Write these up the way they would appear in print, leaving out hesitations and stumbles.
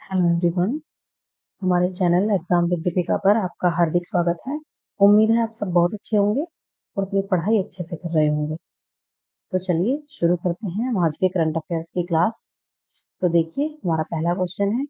Hello everyone. हमारे channel exam with Deepika पर आपका हार्दिक स्वागत है। उम्मीद है आप सब बहुत अच्छे होंगे और अपनी पढ़ाई अच्छे से कर रहे होंगे। तो चलिए शुरू करते हैं हम आज के करंट अफेयर्स की क्लास। तो देखिए हमारा पहला क्वेश्चन है,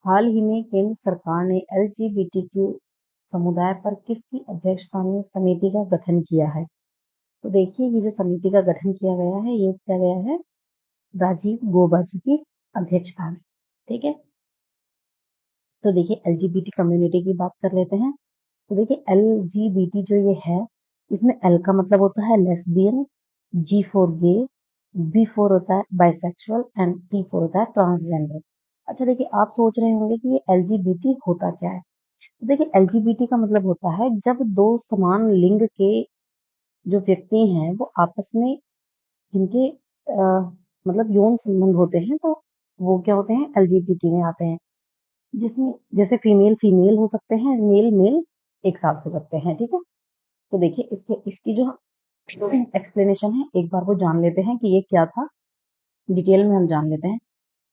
हाल ही में केंद्र सरकार ने LGBTQ समुदाय पर किसकी अध्यक्षता में समिति का गठन किया है। तो देखिए ये जो समिति का गठन किया गया है ये किया गया है राजीव गौबा जी की अध्यक्षता में। ठीक है, तो देखिए LGBT कम्युनिटी की बात कर लेते हैं। तो देखिए LGBT जो ये है, इसमें L का मतलब होता है lesbian, G for gay, B for होता है बाइसेक्सुअल एंड T फॉर होता है ट्रांसजेंडर। अच्छा देखिए आप सोच रहे होंगे कि ये LGBT होता क्या है। तो देखिए LGBT का मतलब होता है जब दो समान लिंग के जो व्यक्ति हैं वो आपस में जिनके मतलब यौन संबंध होते हैं तो वो क्या होते हैं LGBT में आते हैं, जिसमें जैसे फीमेल फीमेल हो सकते हैं, मेल मेल एक साथ हो सकते हैं। ठीक है, तो देखिए इसकी जो एक्सप्लेनेशन है एक बार वो जान लेते हैं कि ये क्या था, डिटेल में हम जान लेते हैं।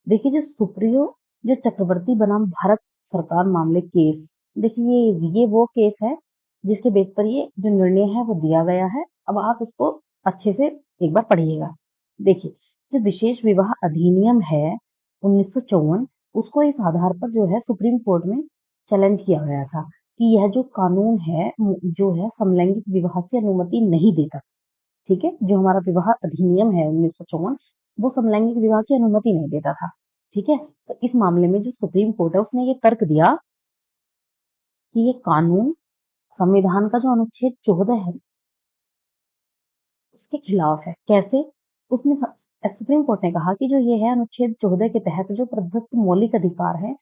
देखिए जो सुप्रियो जो चक्रवर्ती बनाम भारत सरकार मामले केस, देखिए ये वो केस है जिसके बेस पर ये जो निर्णय है वो दिया गया है। अब आप इसको अच्छे से एक बार पढ़िएगा। देखिए जो विशेष विवाह अधिनियम है 1954, उसको इस आधार पर जो है सुप्रीम कोर्ट में चैलेंज किया गया था कि यह जो कानून है जो है समलैंगिक विवाह की अनुमति नहीं देता। ठीक है, जो हमारा विवाह अधिनियम है 1954 वो समलैंगिक विवाह की अनुमति नहीं देता था। ठीक है, तो इस मामले में जो सुप्रीम कोर्ट है उसने ये तर्क दिया कि ये कानून संविधान का जो अनुच्छेद 14 है उसके खिलाफ है। कैसे? उसने सुप्रीम कोर्ट ने कहा कि जो ये है अनुच्छेद 14 के तहत जो प्रदत्त मौलिक अधिकार है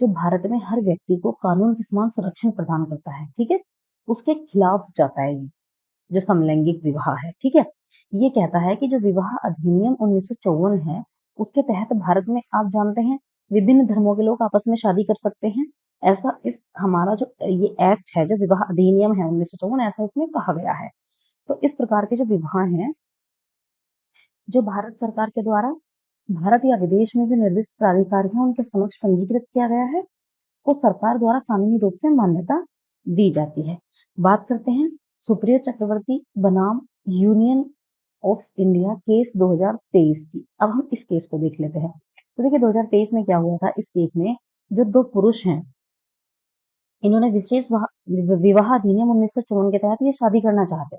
जो भारत में हर व्यक्ति को कानून के समान संरक्षण प्रदान करता है, ठीक है, उसके खिलाफ जाता है ये जो समलैंगिक विवाह है। ठीक है, ये कहता है कि जो विवाह अधिनियम 1954 है उसके तहत भारत में आप जानते हैं विभिन्न धर्मों के लोग आपस में शादी कर सकते हैं। ऐसा इस हमारा जो ये एक्ट है जो विवाह अधिनियम है 1954 ऐसा इसमें कहा गया है। तो इस प्रकार के जो विवाह हैं जो भारत सरकार के द्वारा भारत या विदेश में जो निर्दिष्ट प्राधिकार है उनके समक्ष पंजीकृत किया गया है को सरकार द्वारा कानूनी रूप से मान्यता दी जाती है। बात करते हैं सुप्रियो चक्रवर्ती बनाम यूनियन ऑफ इंडिया केस 2023 की। अब हम इस केस को देख लेते हैं। तो देखिए 2023 में क्या हुआ था, इस केस में जो दो पुरुष हैं इन्होंने विशेष विवाह अधिनियम 1954 के तहत ये शादी करना चाहते,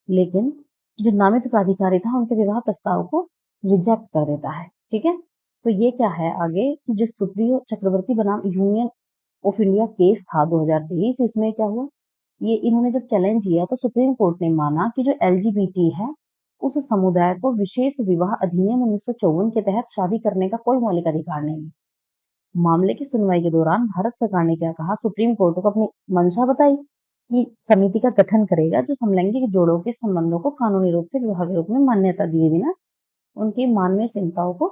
लेकिन जो नामित प्राधिकारी था उनके विवाह प्रस्ताव को रिजेक्ट कर देता है। ठीक है, तो ये क्या है आगे कि जो सुप्रियो चक्रवर्ती बनाम यूनियन ऑफ इंडिया केस था 2023, इसमें क्या हुआ, ये इन्होंने जब चैलेंज किया तो सुप्रीम कोर्ट ने माना कि जो LGBT है उस समुदाय को विशेष विवाह अधिनियम 1954 के तहत शादी करने का कोई मौलिक अधिकार नहीं है। मामले की सुनवाई के दौरान भारत सरकार ने क्या कहा, सुप्रीम कोर्ट को अपनी मंशा बताई कि समिति का गठन करेगा जो समलैंगिक जोड़ों के संबंधों को कानूनी रूप से विवाह के रूप में मान्यता दिए बिना उनकी मानवीय चिंताओं को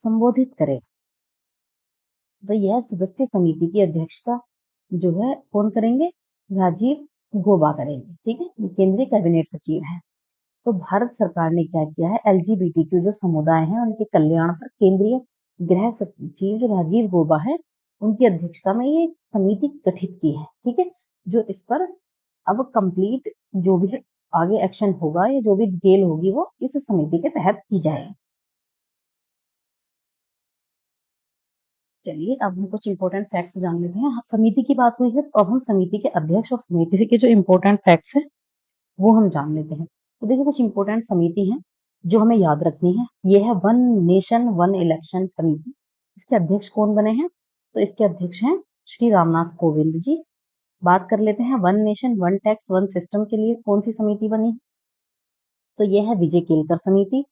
संबोधित करे। तो यह सदस्य समिति की अध्यक्षता जो है कौन करेंगे, राजीव गौबा करेंगे। ठीक है, ये केंद्रीय कैबिनेट सचिव हैं। तो भारत सरकार ने क्या किया है, LGBTQ जो समुदाय है उनके कल्याण पर केंद्रीय गृह सचिव जो राजीव गौबा है उनकी अध्यक्षता में ये समिति गठित की है। ठीक है, जो इस पर अब कंप्लीट जो भी आगे एक्शन होगा या जो भी डिटेल होगी वो इस समिति के तहत की जाएगी। चलिए अब हम कुछ इंपॉर्टेंट फैक्ट्स जान लेते हैं। समिति की बात हुई है तो अब हम समिति के अध्यक्ष और समिति के जो इंपॉर्टेंट फैक्ट्स हैं वो हम जान लेते हैं। तो देखिए कुछ इंपॉर्टेंट समिति हैं जो हमें याद रखनी है। ये है वन नेशन वन इलेक्शन समिति। इसके अध्यक्ष कौन बने हैं, तो इसके अध्यक्ष हैं श्री रामनाथ कोविंद जी। बात कर लेते हैं one nation one tax one system के लिए कौन सी समिति बनी, तो ये है विजय केलकर समिति।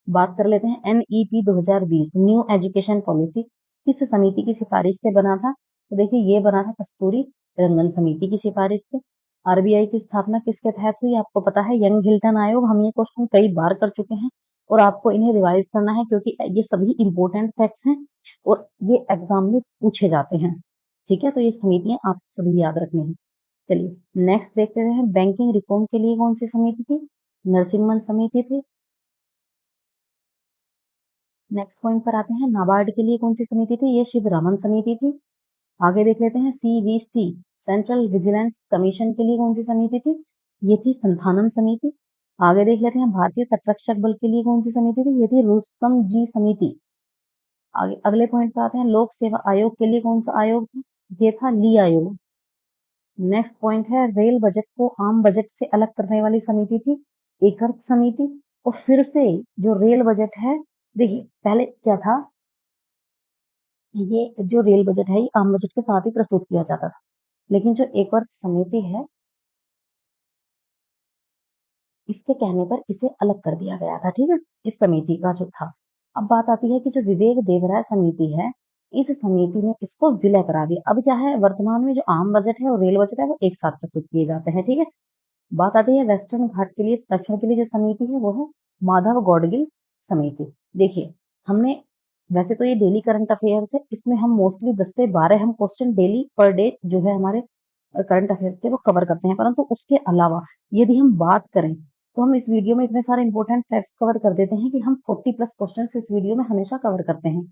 बात कर लेते हैं NEP 2020 न्यू एजुकेशन पॉलिसी किस समिति की सिफारिश से बना था, तो देखिए ये बना था कस्तूरी रंगन समिति की सिफारिश से। RBI की स्थापना किसके तहत हुई, आपको पता है यंग हिल्टन आयोग। हम ये क्वेश्चन कई बार कर चुके हैं और आपको इन्हें रिवाइज करना है क्योंकि ये सभी इंपॉर्टेंट फैक्ट्स हैं और ये एग्जाम में पूछे जाते हैं। ठीक है, तो ये समितियां आप सभी याद रखनी है। चलिए नेक्स्ट देखते हैं, बैंकिंग रिफॉर्म के लिए कौन सी समिति थी, नरसिम्हन समिति थी। नेक्स्ट पॉइंट पर आते हैं, नाबार्ड के लिए कौन सी समिति थी? ये शिवरामन समिति थी। आगे देख लेते हैं, CVC सेंट्रल विजिलेंस कमीशन के लिए कौन सी समिति थी? ये थी संथानम समिति। आगे देख लेते हैं, भारतीय तटरक्षक बल के लिए कौन सी समिति थी? ये थी रुस्तम जी समिति। आगे अगले पॉइंट पर आते हैं, लोक सेवा आयोग के लिए कौन सा आयोग था? ये था ली आयोग। नेक्स्ट पॉइंट है, रेल बजट को आम बजट से अलग करने वाली समिति थी एकर्थ समिति। और फिर से जो रेल बजट है, देखिए पहले क्या था, ये जो रेल बजट है ये आम बजट के साथ ही प्रस्तुत किया जाता था, लेकिन जो एकवर्त समिति है इसके कहने पर इसे अलग कर दिया गया था, ठीक है, इस समिति का जो था। अब बात आती है कि जो विवेक देवराय समिति है, इस समिति ने इसको विलय करा दिया। अब क्या है, वर्तमान में जो आम बजट है और रेल बजट है वो एक साथ प्रस्तुत किए जाते हैं, ठीक है। बात आती है वेस्टर्न घाट के लिए संरक्षण के लिए जो समिति है वो है माधव गौडगिल समिति। देखिए हमने, वैसे तो ये डेली करंट अफेयर्स है, इसमें हम मोस्टली 10 से 12 हम क्वेश्चन डेली पर डे जो है हमारे करंट अफेयर्स के वो कवर करते हैं, परंतु उसके अलावा यदि हम बात करें तो हम इस वीडियो में इतने सारे इंपॉर्टेंट फैक्ट्स कवर कर देते हैं कि हम 40 प्लस क्वेश्चन इस वीडियो में हमेशा कवर करते हैं।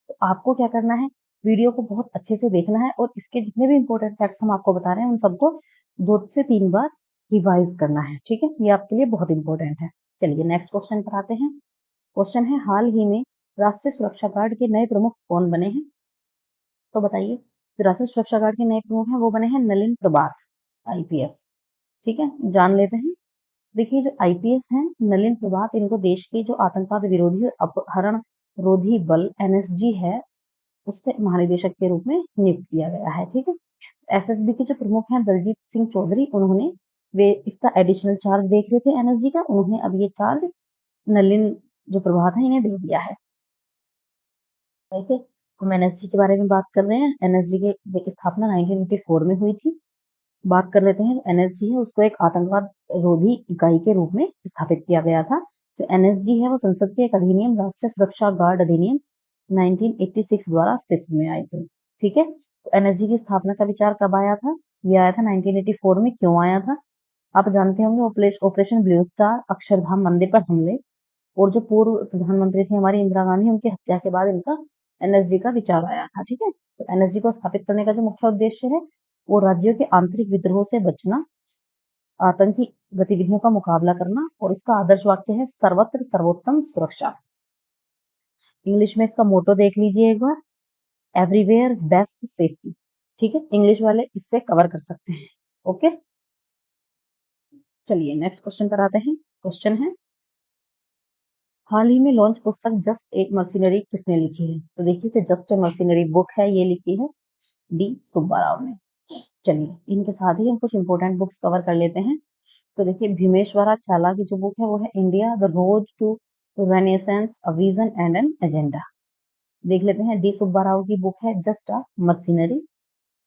तो आपको क्या करना है, वीडियो को बहुत अच्छे से देखना है और इसके जितने भी इंपॉर्टेंट फैक्ट्स हम आपको बता रहे हैं उन सबको 2 से 3 बार रिवाइज करना है, ठीक है, ये आपके लिए बहुत इंपॉर्टेंट है। चलिए नेक्स्ट क्वेश्चन पर आते हैं। क्वेश्चन है, हाल ही में राष्ट्रीय सुरक्षा गार्ड के नए प्रमुख कौन बने हैं? तो बताइए, जो राष्ट्रीय सुरक्षा गार्ड के नए प्रमुख हैं वो बने हैं नलिन प्रभात, IPS, ठीक है, जान लेते हैं। देखिए जो IPS हैं नलिन प्रभात, इनको देश के जो आतंकवाद विरोधी और अपहरण रोधी बल NSG है उसके महानिदेशक के रूप में नियुक्त किया गया है, ठीक है। SSB के जो प्रमुख हैं दलजीत सिंह चौधरी, उन्होंने वे इसका एडिशनल चार्ज देख रहे थे NSG का, उन्होंने अब ये चार्ज नलिन जो प्रभात है इन्हें दे दिया है, ठीक है। हम NSG के बारे में बात कर रहे हैं। NSG की स्थापना 1984 में हुई थी। बात कर लेते हैं, NSG है उसको एक आतंकवाद रोधी इकाई के रूप में स्थापित किया गया था। जो NSG है वो संसद के एक अधिनियम राष्ट्रीय सुरक्षा गार्ड अधिनियम 1986 द्वारा अस्तित्व में आए थे, ठीक है। तो NSG की स्थापना का विचार कब आया था? ये आया था 1984 में। क्यों आया था? आप जानते होंगे, ऑपरेशन ब्लू स्टार, अक्षरधाम मंदिर पर हमले और जो पूर्व प्रधानमंत्री थी हमारी इंदिरा गांधी, उनकी हत्या के बाद इनका NSG का विचार आया था, ठीक है। तो NSG को स्थापित करने का जो मुख्य उद्देश्य है वो राज्यों के आंतरिक विद्रोह से बचना, आतंकी गतिविधियों का मुकाबला करना, और इसका आदर्श वाक्य है सर्वत्र सर्वोत्तम सुरक्षा। इंग्लिश में इसका मोटो देख लीजिए एक बार, एवरीवेयर बेस्ट सेफ्टी, ठीक है, इंग्लिश वाले इससे कवर कर सकते हैं, ओके। चलिए नेक्स्ट क्वेश्चन पर आते हैं। क्वेश्चन है, हाल ही में लॉन्च पुस्तक जस्ट एक मर्सिनरी किसने लिखी है? तो देखिए जो जस्ट ए मर्सिनरी बुक है ये लिखी है D सुब्बाराव ने। चलिए इनके साथ ही हम कुछ इंपॉर्टेंट बुक्स कवर कर लेते हैं। तो देखिए भीमेश्वरा चाला की जो बुक है वो है India the road to renaissance, a vision and an agenda. देख लेते हैं, D सुब्बाराव की बुक है जस्ट अ मर्सिनरी।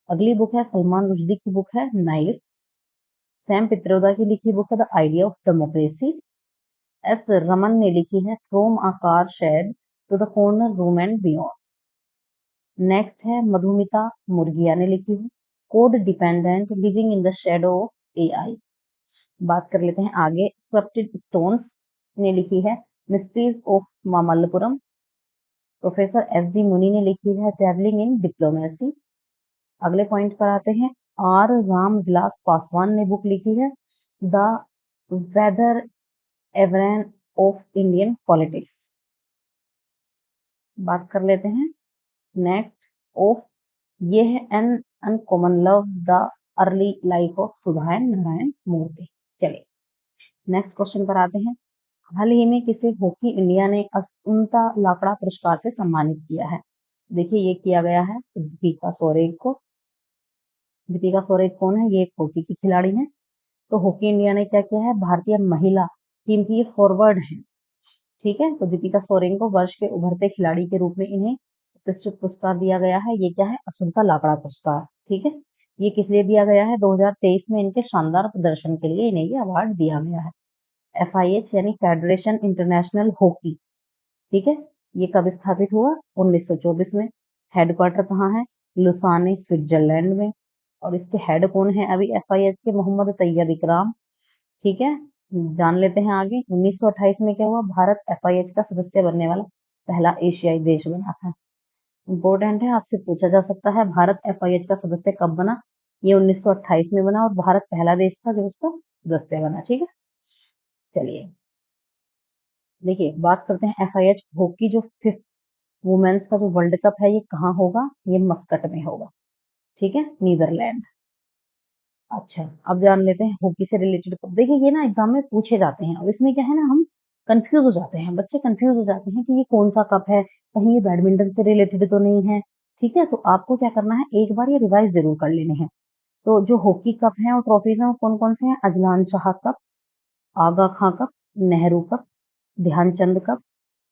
अगली बुक है सलमान रुश्दी की बुक है नाइर। सैम पित्रोदा की लिखी बुक है the idea of democracy. S Raman ने लिखी है from a car shed to the corner room and beyond. Next है मधुमिता मुर्गिया ने लिखी है code dependent living in the shadow of AI। बात कर लेते हैं आगे, स्क्रप्टेड स्टोन्स ने लिखी है mysteries of Mamallapuram. Professor SD मुनि ने लिखी है ट्रैवलिंग इन डिप्लोमेसी। अगले पॉइंट पर आते हैं, R राम विलास पासवान ने बुक लिखी है द वेदर एवरेन ऑफ इंडियन पॉलिटिक्स। बात कर लेते हैं नेक्स्ट ऑफ, ये है an uncommon love the early life of सुधायन नारायण मूर्ति। चलिए नेक्स्ट क्वेश्चन पर आते हैं, हाल ही में किसे हॉकी इंडिया ने असुंता लाकड़ा पुरस्कार से सम्मानित किया है? देखिए ये किया गया है दीपिका सोरेन को। दीपिका सोरेन कौन है? ये एक हॉकी की खिलाड़ी है। तो हॉकी इंडिया ने क्या किया है, भारतीय महिला टीम की ये फॉरवर्ड है, ठीक है। तो दीपिका सोरेन को वर्ष के उभरते खिलाड़ी के रूप में इन्हें प्रतिष्ठित पुरस्कार दिया गया है। ये क्या है, असुंता लाकड़ा पुरस्कार, ठीक है। ये किस लिए दिया गया है? 2023 में इनके शानदार प्रदर्शन के लिए इन्हें ये अवार्ड दिया गया है। FIH यानी फेडरेशन इंटरनेशनल हॉकी, ठीक है। ये कब स्थापित हुआ? 1924 में। हेडक्वार्टर कहाँ है? लुसाने स्विट्जरलैंड में। और इसके हेड कौन है अभी FIH के? मोहम्मद तैयब इकराम, ठीक है। जान लेते हैं आगे, 1928 में क्या हुआ, भारत FIH का सदस्य बनने वाला पहला एशियाई देश बना था। इम्पोर्टेंट है, आपसे पूछा जा सकता है भारत FIH का सदस्य कब बना? ये 1928 में बना और भारत पहला देश था जो उसका सदस्य बना। ठीक है, चलिए देखिए बात करते हैं FIH हॉकी जो 5th वुमेन्स का जो वर्ल्ड कप है ये कहाँ होगा? ये मस्कट में होगा। ठीक है, नीदरलैंड। अच्छा, अब जान लेते हैं हॉकी से रिलेटेड कप। देखिए ये ना एग्जाम में पूछे जाते हैं, अब इसमें क्या है ना, हम कंफ्यूज हो जाते हैं, बच्चे कंफ्यूज हो जाते हैं कि ये कौन सा कप है, कहीं ये बैडमिंटन से रिलेटेड तो नहीं है। ठीक है, तो आपको क्या करना है, एक बार ये रिवाइज जरूर कर लेने हैं। तो जो हॉकी कप है और ट्रॉफीज हैं वो कौन कौन से हैं? Azlan Shah cup, Aga Khan cup, Nehru cup, Dhyan Chand cup,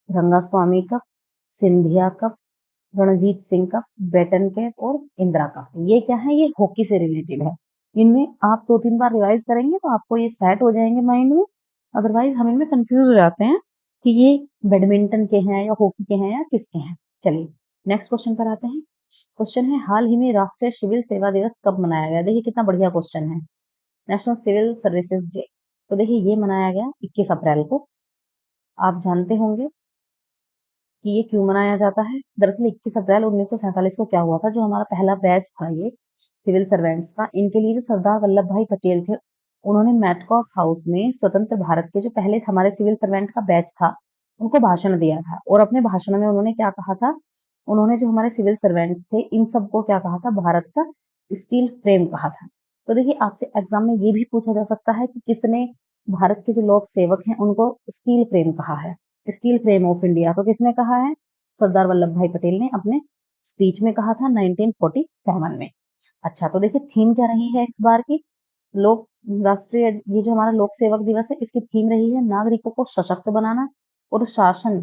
Rangaswamy cup, Scindia cup, Ranjit Singh cup, Beighton cup और इंदिरा कप। ये क्या है? ये हॉकी से रिलेटेड है। इनमें आप 2-3 बार रिवाइज करेंगे तो आपको ये सेट हो जाएंगे माइंड में। अदरवाइज हम इनमें कंफ्यूज हो जाते हैं कि ये बैडमिंटन के हैं या हॉकी के हैं या किसके हैं। चलिए नेक्स्ट क्वेश्चन पर आते हैं। क्वेश्चन है, हाल ही में राष्ट्रीय सिविल सेवा दिवस कब मनाया गया? देखिए कितना बढ़िया क्वेश्चन है। National civil services day. तो देखिए ये मनाया गया 21 अप्रैल को। आप जानते होंगे कि ये क्यों मनाया जाता है? दरअसल 21 अप्रैल 1947 को क्या हुआ था, जो हमारा पहला बैच था ये सिविल सर्वेंट्स का, इनके लिए जो सरदार वल्लभ भाई पटेल थे, उन्होंने मैटकॉक हाउस में स्वतंत्र भारत के जो पहले हमारे सिविल सर्वेंट का बैच था उनको भाषण दिया था। और अपने भाषण में उन्होंने क्या कहा था, उन्होंने जो हमारे सिविल सर्वेंट्स थे इन सबको क्या कहा था, भारत का स्टील फ्रेम कहा था। तो देखिए आपसे एग्जाम में ये भी पूछा जा सकता है कि किसने भारत के जो लोक सेवक हैं उनको स्टील फ्रेम कहा है, स्टील फ्रेम ऑफ इंडिया। तो किसने कहा है? सरदार वल्लभ भाई पटेल ने अपने स्पीच में कहा था 1947 में। अच्छा, तो देखिए थीम क्या रही है इस बार की? लोक राष्ट्रीय ये जो हमारा लोक सेवक दिवस है इसकी थीम रही है नागरिकों को सशक्त बनाना और शासन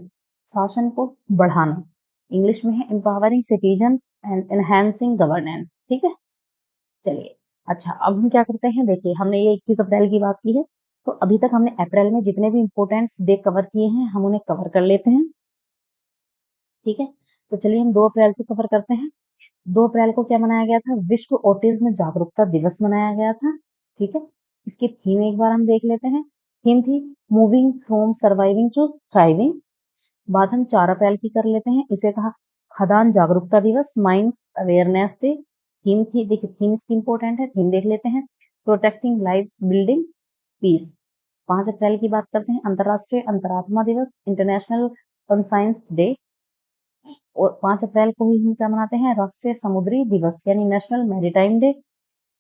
शासन को बढ़ाना। इंग्लिश में है empowering citizens and enhancing governance. ठीक है, चलिए अच्छा अब हम क्या करते हैं, देखिए हमने ये 21 अप्रैल की बात की है, तो अभी तक हमने अप्रैल में जितने भी इम्पोर्टेंट डे कवर किए हैं हम उन्हें कवर कर लेते हैं। ठीक है, तो चलिए हम 2 अप्रैल से कवर करते हैं। 2 अप्रैल को क्या मनाया गया था? विश्व ऑटिज्म जागरूकता दिवस मनाया गया था। ठीक है, इसकी थीम एक बार हम देख लेते हैं। थीम थी moving from surviving to thriving. बात हम 4 अप्रैल की कर लेते हैं, इसे कहा खदान जागरूकता दिवस, माइंस अवेयरनेस डे। थीम थी, देखिए थीम इसकी इंपॉर्टेंट है, थीम देख लेते हैं, प्रोटेक्टिंग लाइव्स बिल्डिंग पीस। 5 अप्रैल की बात करते हैं, अंतरराष्ट्रीय अंतरात्मा दिवस, इंटरनेशनल कॉन्साइंस डे। और 5 अप्रैल को ही हम क्या मनाते हैं, राष्ट्रीय समुद्री दिवस यानी नेशनल मैरीटाइम डे।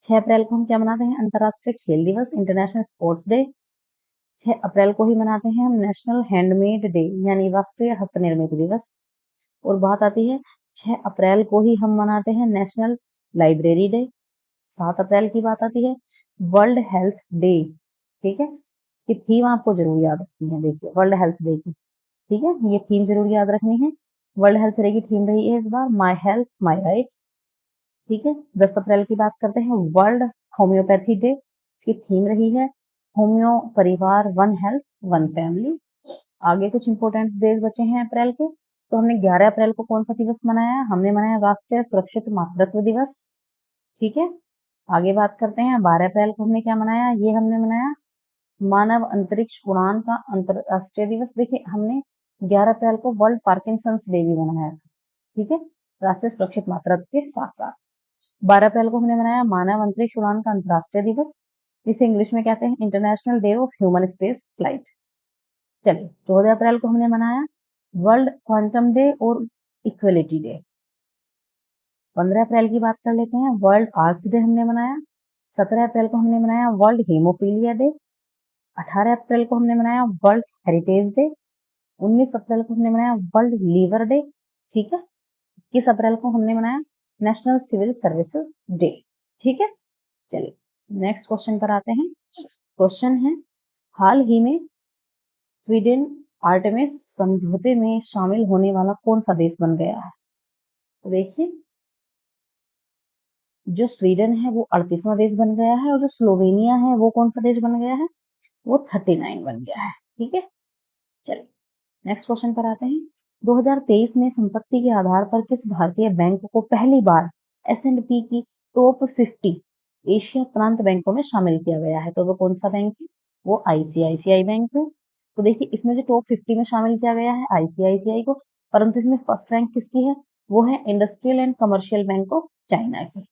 6 अप्रैल को हम क्या मनाते हैं, अंतरराष्ट्रीय खेल दिवस, इंटरनेशनल स्पोर्ट्स डे। 6 अप्रैल को ही मनाते हैं हम नेशनल हैंडमेड डे यानी राष्ट्रीय हस्तनिर्मित दिवस। और बात आती है 6 अप्रैल को ही हम मनाते हैं नेशनल लाइब्रेरी डे। 7 अप्रैल की बात आती है वर्ल्ड हेल्थ डे। ठीक है, इसकी थीम आपको जरूर याद रखनी है, देखिए वर्ल्ड हेल्थ डे की। ठीक है, ये थीम जरूर याद रखनी है। वर्ल्ड हेल्थ डे की थीम रही है इस बार माई हेल्थ माई राइट्स। ठीक है, 10 अप्रैल की बात करते हैं वर्ल्ड होम्योपैथी डे। इसकी थीम रही है होम्यो परिवार वन हेल्थ वन फैमिली। आगे कुछ इंपोर्टेंट डेज बचे हैं अप्रैल के, तो हमने 11 अप्रैल को कौन सा दिवस मनाया? हमने मनाया राष्ट्रीय सुरक्षित मातृत्व दिवस। ठीक है, आगे बात करते हैं 12 अप्रैल को हमने क्या मनाया? ये हमने मनाया मानव अंतरिक्ष उड़ान का अंतरराष्ट्रीय दिवस। देखिए हमने 11 अप्रैल को वर्ल्ड पार्किंसंस डे भी मनाया था। ठीक है, राष्ट्रीय सुरक्षित मातृत्व के साथ साथ 12 अप्रैल को हमने मनाया मानव अंतरिक्ष उड़ान का अंतरराष्ट्रीय दिवस, जिसे इंग्लिश में कहते हैं international day of human space flight. चलिए 14 अप्रैल को हमने मनाया वर्ल्ड क्वांटम डे और इक्वलिटी डे। 15 अप्रैल की बात कर लेते हैं, वर्ल्ड आर्ट्स डे हमने मनाया। 17 अप्रैल को हमने मनाया वर्ल्ड हीमोफीलिया डे। 18 अप्रैल को हमने मनाया वर्ल्ड हेरिटेज डे। 19 अप्रैल को हमने मनाया वर्ल्ड लीवर डे। ठीक है, 21 अप्रैल को हमने मनाया नेशनल सिविल सर्विसेज डे। ठीक है, चलिए नेक्स्ट क्वेश्चन पर आते हैं। क्वेश्चन है, हाल ही में स्वीडन आर्टेमिस समझौते में शामिल होने वाला कौन सा देश बन गया है? तो देखिए जो स्वीडन है वो 38वां देश बन गया है और जो स्लोवेनिया है वो कौन सा देश बन गया है? वो 39 बन गया है। ठीक है, चलिए नेक्स्ट क्वेश्चन पर आते हैं। 2023 में संपत्ति के आधार पर किस भारतीय बैंक को पहली बार S&P की टॉप 50 एशिया प्रांत बैंकों में शामिल किया गया है? तो वो कौन सा बैंक है? वो ICICI बैंक है। तो देखिए इसमें जो टॉप 50 में शामिल किया गया है ICICI को, परंतु इसमें फर्स्ट रैंक किसकी है? वो है industrial and commercial bank of China की।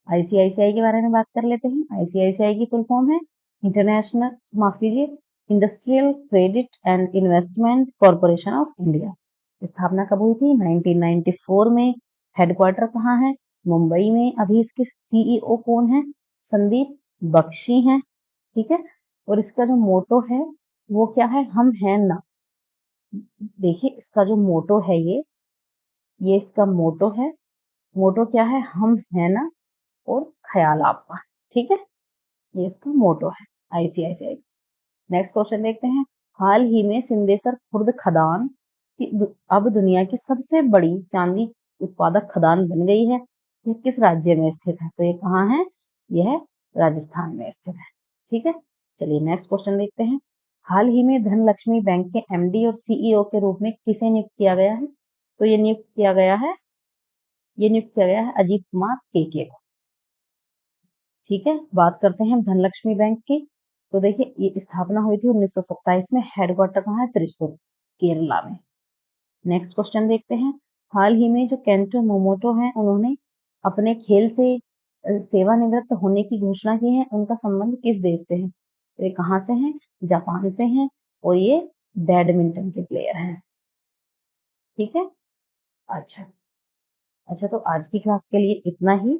आईसीआईसीआई के बारे में बात कर लेते हैं। आईसीआईसीआई की फुल फॉर्म है इंटरनेशनल, माफ कीजिए, industrial credit and investment corporation of India. स्थापना कब हुई थी? 1994 में। हेडक्वार्टर कहाँ है? मुंबई में। अभी इसके सीईओ कौन है? संदीप बख्शी हैं। ठीक है। और इसका जो मोटो है वो क्या है? हम हैं ना। देखिए इसका जो मोटो है ये इसका मोटो है। मोटो क्या है? हम हैं ना और ख्याल आपका। ठीक है, ये इसका मोटो है आईसीआईसीआई। नेक्स्ट क्वेश्चन देखते हैं। हाल ही में सिंदेसर खुर्द खदान अब दुनिया की सबसे बड़ी चांदी उत्पादक खदान बन गई है। ये किस राज्य में स्थित है? तो ये कहाँ है? यह राजस्थान में स्थित है। ठीक है, चलिए नेक्स्ट क्वेश्चन देखते हैं। हाल ही में धनलक्ष्मी बैंक के एमडी और सीईओ के रूप में किसे नियुक्त किया गया है? तो ये नियुक्त किया गया है अजीत कुमार केके को। ठीक है, बात करते हैं धनलक्ष्मी बैंक की। तो देखिए ये स्थापना हुई थी 1927 में। हेडक्वार्टर कहाँ है? त्रिशूर, केरला में। नेक्स्ट क्वेश्चन देखते हैं। हाल ही में जो केंटो मोमोटो हैं उन्होंने अपने खेल से सेवानिवृत्त होने की घोषणा की है। उनका संबंध किस देश से है? तो ये कहाँ से हैं? जापान से हैं और ये बैडमिंटन के प्लेयर हैं। ठीक है, अच्छा अच्छा, तो आज की क्लास के लिए इतना ही।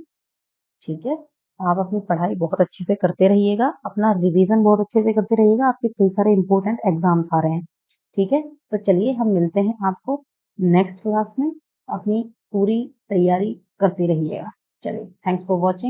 ठीक है, आप अपनी पढ़ाई बहुत अच्छे से करते रहिएगा, अपना रिवीजन बहुत अच्छे से करते रहिएगा। आपके कई सारे इंपॉर्टेंट एग्जाम्स आ रहे हैं। ठीक है, तो चलिए हम मिलते हैं आपको नेक्स्ट क्लास में। अपनी पूरी तैयारी करते रहिएगा। चलिए, थैंक्स फॉर वॉचिंग।